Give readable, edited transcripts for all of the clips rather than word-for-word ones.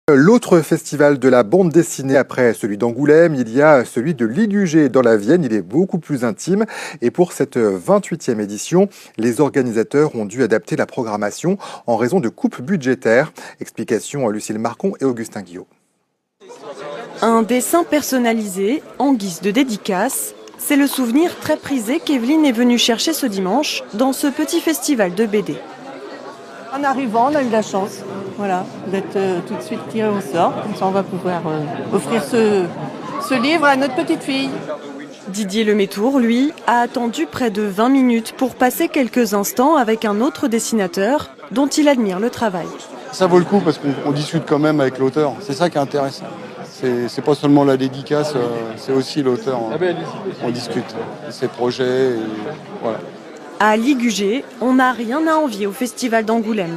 L'autre festival de la bande dessinée après celui d'Angoulême, il y a celui de Ligugé dans la Vienne. Il est beaucoup plus intime. Et pour cette 28e édition, les organisateurs ont dû adapter la programmation en raison de coupes budgétaires. Explication à Lucille Marcon et Augustin Guillot. Un dessin personnalisé en guise de dédicace. C'est le souvenir très prisé qu'Evelyne est venue chercher ce dimanche dans ce petit festival de BD. En arrivant, on a eu la chance d'être tout de suite tiré au sort. Comme ça, on va pouvoir offrir ce livre à notre petite fille. Didier Lemétour, lui, a attendu près de 20 minutes pour passer quelques instants avec un autre dessinateur dont il admire le travail. Ça vaut le coup parce qu'on discute quand même avec l'auteur. C'est ça qui est intéressant. C'est pas seulement la dédicace, c'est aussi l'auteur. On discute de ses projets. Et voilà. À Ligugé, on n'a rien à envier au festival d'Angoulême.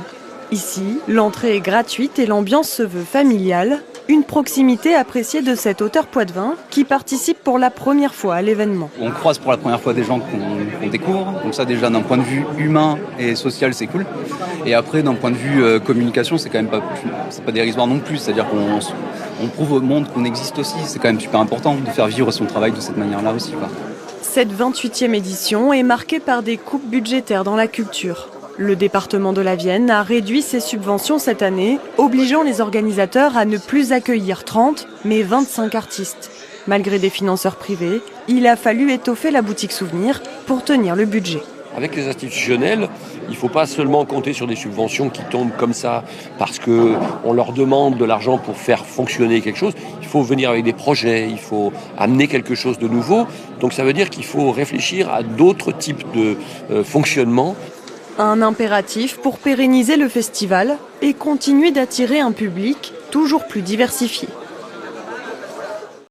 Ici, l'entrée est gratuite et l'ambiance se veut familiale. Une proximité appréciée de cet auteur poitevin qui participe pour la première fois à l'événement. On croise pour la première fois des gens qu'on découvre. Donc ça déjà d'un point de vue humain et social c'est cool. Et après d'un point de vue communication c'est quand même pas dérisoire non plus. C'est-à-dire qu'on prouve au monde qu'on existe aussi. C'est quand même super important de faire vivre son travail de cette manière-là aussi, quoi. Cette 28e édition est marquée par des coupes budgétaires dans la culture. Le département de la Vienne a réduit ses subventions cette année, obligeant les organisateurs à ne plus accueillir 30, mais 25 artistes. Malgré des financeurs privés, il a fallu étoffer la boutique souvenir pour tenir le budget. Avec les institutionnels, il ne faut pas seulement compter sur des subventions qui tombent comme ça parce qu'on leur demande de l'argent pour faire fonctionner quelque chose. Il faut venir avec des projets, il faut amener quelque chose de nouveau. Donc ça veut dire qu'il faut réfléchir à d'autres types de fonctionnement. Un impératif pour pérenniser le festival et continuer d'attirer un public toujours plus diversifié.